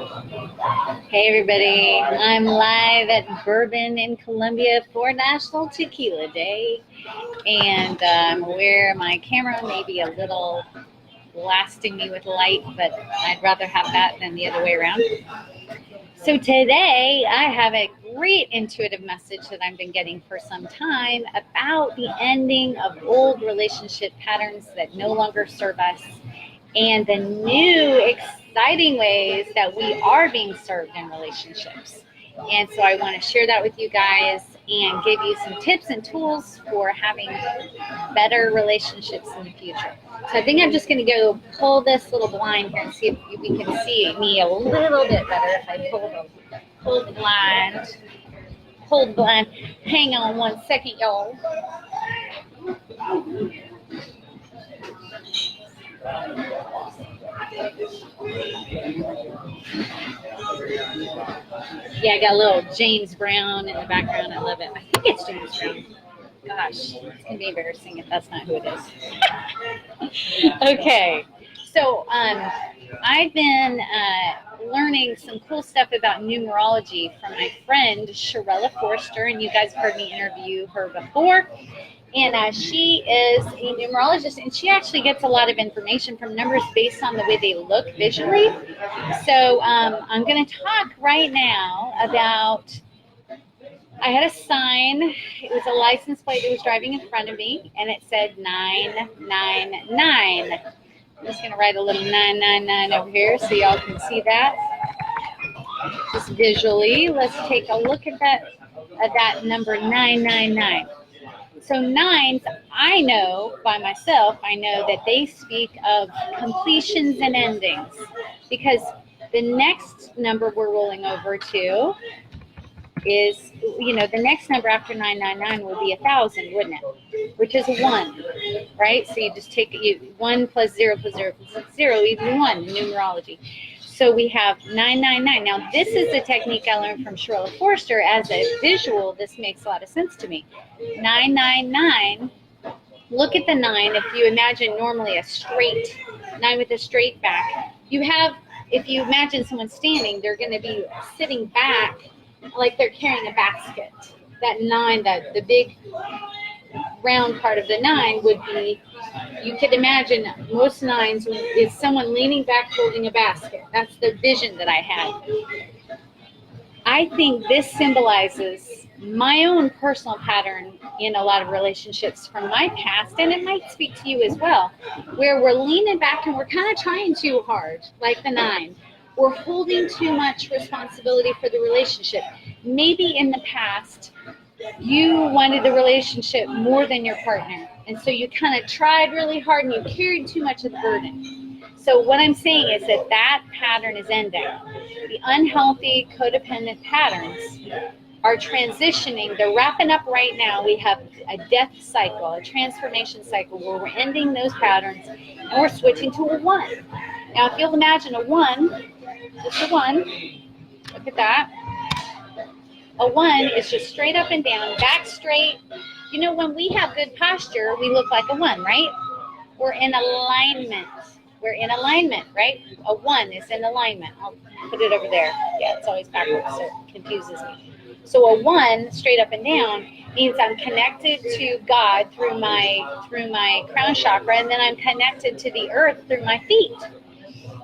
Hey everybody, I'm live at Bourbon in Columbia for National Tequila Day, and I'm aware my camera may be a little blasting me with light, but I'd rather have that than the other way around. So today I have a great intuitive message that I've been getting for some time about the ending of old relationship patterns that no longer serve us and the new exciting ways that we are being served in relationships. And so I want to share that with you guys and give you some tips and tools for having better relationships in the future. So I think I'm just going to go pull this little blind here and see if we can see me a little bit better if I pull the blind. Pull the blind. Hang on one second, y'all. Yeah, I got a little James Brown in the background. I love it. I think it's James Brown. Gosh, it's going to be embarrassing if that's not who it is. Okay, so I've been learning some cool stuff about numerology from my friend Sharella Forster, and you guys have heard me interview her before. And she is a numerologist, and she actually gets a lot of information from numbers based on the way they look visually. So I'm going to talk right now about, I had a sign. It was a license plate that was driving in front of me, and it said 999. I'm just going to write a little 999 over here so y'all can see that. Just visually, let's take a look at that number 999. So nines, I know by myself, I know that they speak of completions and endings, because the next number we're rolling over to is, the next number after 999 would be 1,000, wouldn't it? Which is 1, right? So you just take 1 plus 0 plus 0 plus 0 equals 1 in numerology. So we have 999. Now, this is a technique I learned from Sharella Forster. As a visual, this makes a lot of sense to me. 999, look at the 9. If you imagine normally a straight 9 with a straight back, if you imagine someone standing, they're going to be sitting back like they're carrying a basket. That 9, the big round part of the 9 would be, you could imagine most 9s is someone leaning back holding a basket. That's the vision that I had. I think this symbolizes my own personal pattern in a lot of relationships from my past, and it might speak to you as well, where we're leaning back and we're kind of trying too hard, like the 9. We're holding too much responsibility for the relationship. Maybe in the past, you wanted the relationship more than your partner, and so you kind of tried really hard and you carried too much of the burden. So what I'm saying is that pattern is ending. The unhealthy codependent patterns are transitioning. They're wrapping up right now. We have a death cycle, a transformation cycle, where we're ending those patterns and we're switching to a 1. Now, if you'll imagine a 1, just a 1, look at that. A 1 is just straight up and down, back straight. When we have good posture, we look like a 1, right? We're in alignment. We're in alignment, right? A 1 is in alignment. I'll put it over there. Yeah, it's always backwards, so it confuses me. So a 1, straight up and down, means I'm connected to God through my crown chakra, and then I'm connected to the earth through my feet.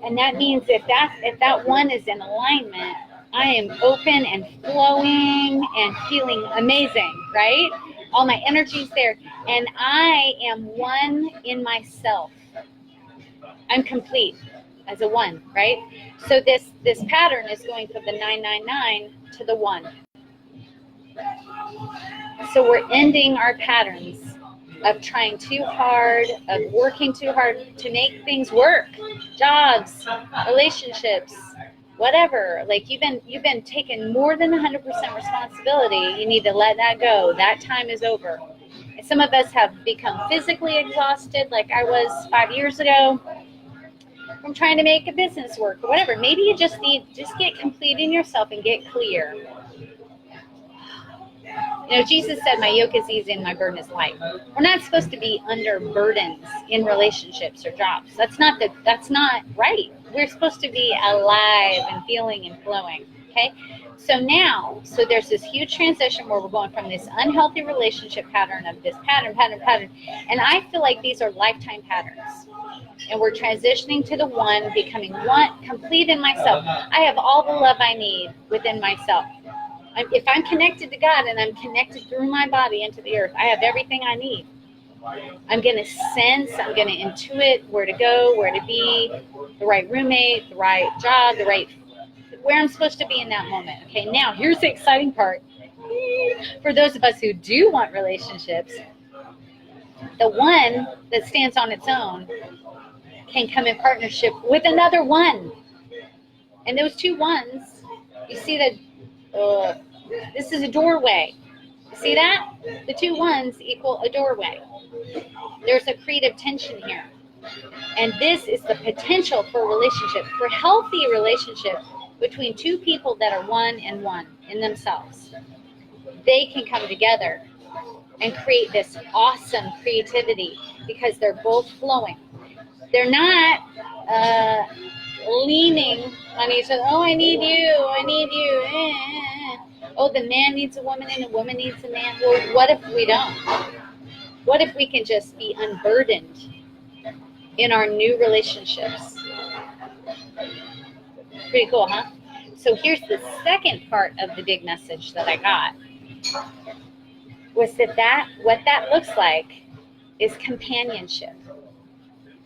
And that means if that 1 is in alignment, I am open and flowing and feeling amazing, right? All my energy's there. And I am 1 in myself. I'm complete as a 1, right? So this pattern is going from the 999 to the 1. So we're ending our patterns of trying too hard, of working too hard to make things work. Jobs, relationships, whatever. Like you've been taking more than 100% responsibility. You need to let that go. That time is over. And some of us have become physically exhausted, like I was 5 years ago, from trying to make a business work or whatever. Maybe you just get complete in yourself and get clear. You know, Jesus said, my yoke is easy and my burden is light. We're not supposed to be under burdens in relationships or jobs. That's not right. We're supposed to be alive and feeling and flowing. Okay? So there's this huge transition where we're going from this unhealthy relationship pattern of this pattern. And I feel like these are lifetime patterns. And we're transitioning to the one, becoming one, complete in myself. I have all the love I need within myself. If I'm connected to God and I'm connected through my body into the earth, I have everything I need. I'm going to sense, I'm going to intuit where to go, where to be, the right roommate, the right job, where I'm supposed to be in that moment. Okay, now here's the exciting part. For those of us who do want relationships, the one that stands on its own can come in partnership with another one. And those two ones, you see that this is a doorway. See that? The two ones equal a doorway. There's a creative tension here. And this is the potential for a relationship, for healthy relationship between two people that are one and one in themselves. They can come together and create this awesome creativity because they're both flowing. They're not leaning on each other. Oh, I need you. Oh, the man needs a woman and a woman needs a man. Well, what if we don't? What if we can just be unburdened in our new relationships? Pretty cool, huh? So here's the second part of the big message that I got. Was that what that looks like is companionship.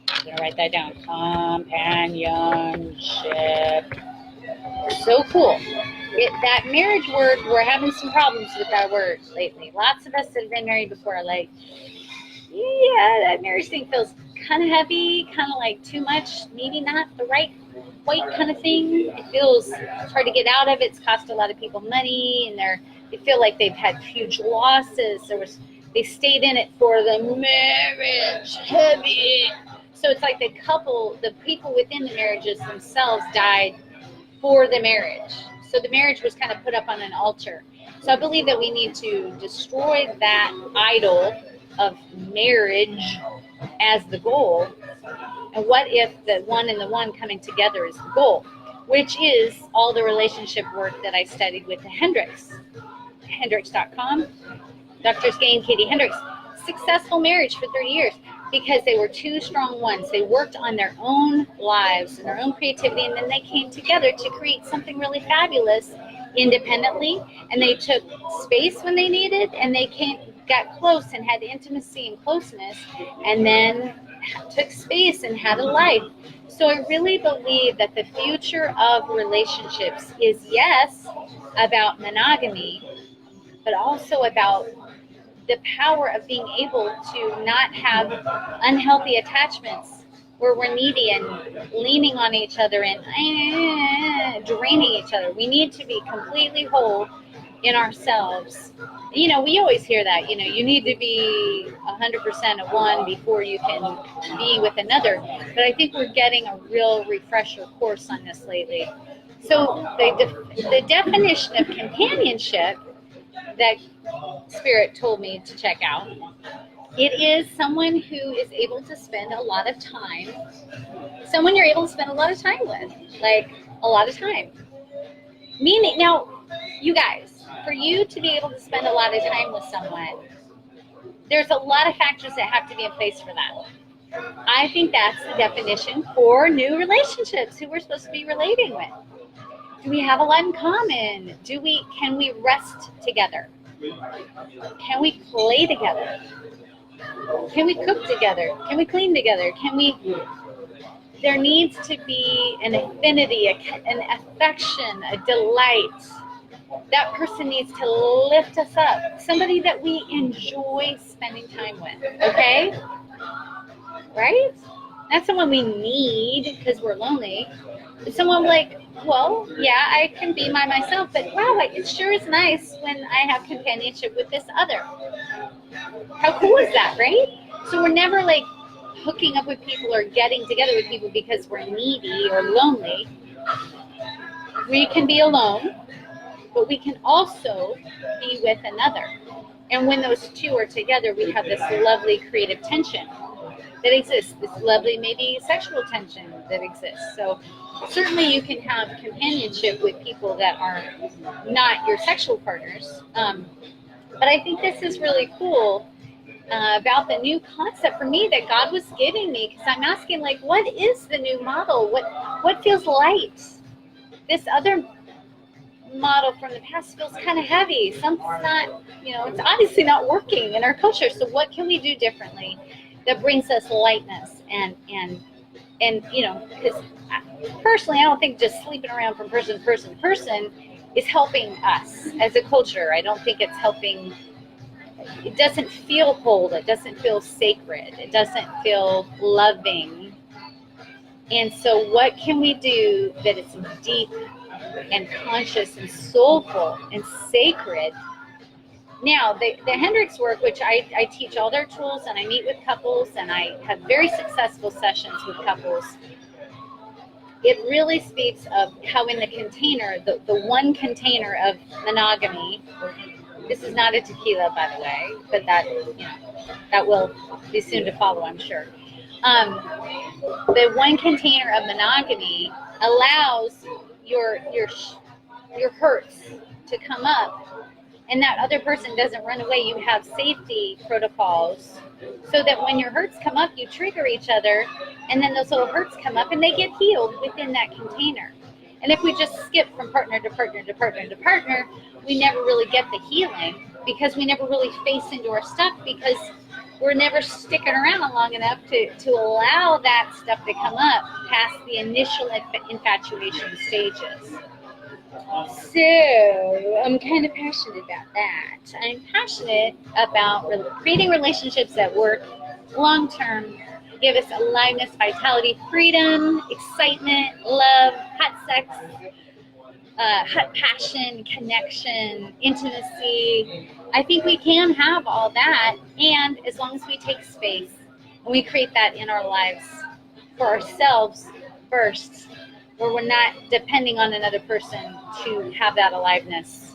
I'm going to write that down. Companionship. So cool. That marriage word, we're having some problems with that word lately. Lots of us that have been married before are like, yeah, that marriage thing feels kind of heavy, kind of like too much, maybe not the right weight kind of thing. It feels hard to get out of. It's cost a lot of people money, and they feel like they've had huge losses. They stayed in it for the marriage, heavy. So it's like the people within the marriages themselves died for the marriage. So the marriage was kind of put up on an altar. So I believe that we need to destroy that idol of marriage as the goal. And what if the one and the one coming together is the goal, which is all the relationship work that I studied with the Hendricks.com, Dr. Skane, Katie Hendricks. Successful marriage for 30 years because they were two strong ones. They worked on their own lives and their own creativity, and then they came together to create something really fabulous independently, and they took space when they needed, and they got close and had intimacy and closeness, and then took space and had a life. So I really believe that the future of relationships is, yes, about monogamy, but also about the power of being able to not have unhealthy attachments where we're needy and leaning on each other and draining each other. We need to be completely whole in ourselves. You know, we always hear that, you know, you need to be 100% of one before you can be with another. But I think we're getting a real refresher course on this lately. So the definition of companionship that Spirit told me to check out, it is someone who is able to spend a lot of time, someone you're able to spend a lot of time with, like a lot of time. Meaning, now, you guys, for you to be able to spend a lot of time with someone, there's a lot of factors that have to be in place for that. I think that's the definition for new relationships, who we're supposed to be relating with. Do we have a lot in common? Can we rest together? Can we play together? Can we cook together? Can we clean together? There needs to be an affinity, an affection, a delight. That person needs to lift us up. Somebody that we enjoy spending time with, okay? Right? Not someone we need because we're lonely. It's someone like, well, yeah, I can be by myself, but wow, it sure is nice when I have companionship with this other. How cool is that, right? So we're never like hooking up with people or getting together with people because we're needy or lonely. We can be alone, but we can also be with another. And when those two are together, we have this lovely creative tension that exists, this lovely maybe sexual tension that exists. So certainly you can have companionship with people that are not your sexual partners. But I think this is really cool about the new concept for me that God was giving me, because I'm asking, like, what is the new model? What feels light? This other model from the past feels kind of heavy. Something's not, it's obviously not working in our culture. So what can we do differently that brings us lightness and because personally, I don't think just sleeping around from person to person to person is helping us as a culture. I don't think it's helping. It doesn't feel whole. It doesn't feel sacred. It doesn't feel loving. And so what can we do that is deep and conscious and soulful and sacred? Now, the Hendricks work, which I teach all their tools, and I meet with couples, and I have very successful sessions with couples. It really speaks of how in the container, the one container of monogamy, this is not a tequila, by the way, but that will be soon to follow, I'm sure. The one container of monogamy allows your hurts to come up, and that other person doesn't run away. You have safety protocols so that when your hurts come up, you trigger each other, and then those little hurts come up and they get healed within that container. And if we just skip from partner to partner to partner to partner, we never really get the healing, because we never really face into our stuff, because we're never sticking around long enough to allow that stuff to come up past the initial infatuation stages. So I'm kind of passionate about that. I'm passionate about creating relationships that work long term, give us aliveness, vitality, freedom, excitement, love, hot sex, hot passion, connection, intimacy. I think we can have all that, and as long as we take space and we create that in our lives for ourselves first, where we're not depending on another person to have that aliveness.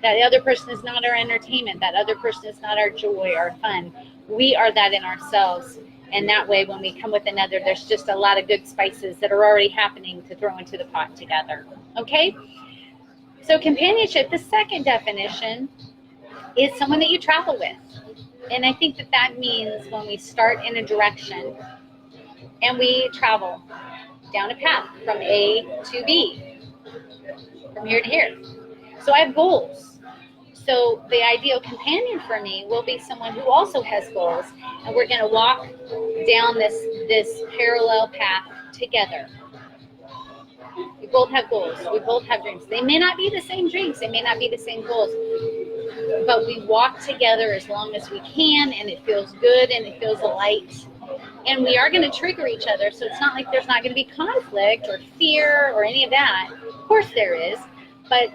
That other person is not our entertainment. That other person is not our joy, our fun. We are that in ourselves. And that way, when we come with another, there's just a lot of good spices that are already happening to throw into the pot together. Okay? So companionship, the second definition, is someone that you travel with. And I think that means when we start in a direction and we travel down a path from A to B, from here to here. So I have goals. So the ideal companion for me will be someone who also has goals, and we're going to walk down this parallel path together. We both have goals. We both have dreams. They may not be the same dreams. They may not be the same goals. But we walk together as long as we can, and it feels good, and it feels light. And we are going to trigger each other, so it's not like there's not going to be conflict or fear or any of that. Of course there is, but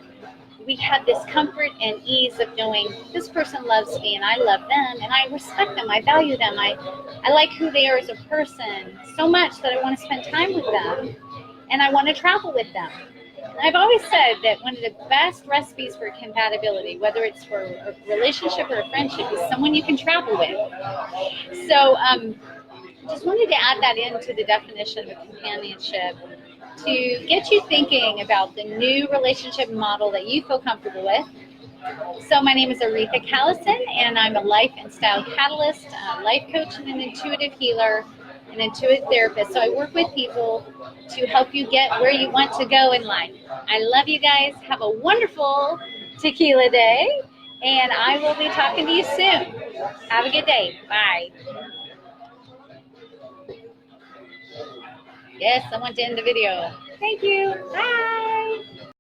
we have this comfort and ease of knowing this person loves me and I love them and I respect them, I value them, I like who they are as a person so much that I want to spend time with them and I want to travel with them. And I've always said that one of the best recipes for compatibility, whether it's for a relationship or a friendship, is someone you can travel with. So just wanted to add that into the definition of companionship to get you thinking about the new relationship model that you feel comfortable with. So my name is Auretha Callison, and I'm a life and style catalyst, a life coach, and an intuitive healer, an intuitive therapist. So I work with people to help you get where you want to go in life. I love you guys. Have a wonderful tequila day, and I will be talking to you soon. Have a good day. Bye. Yes, I want to end the video. Thank you. Bye.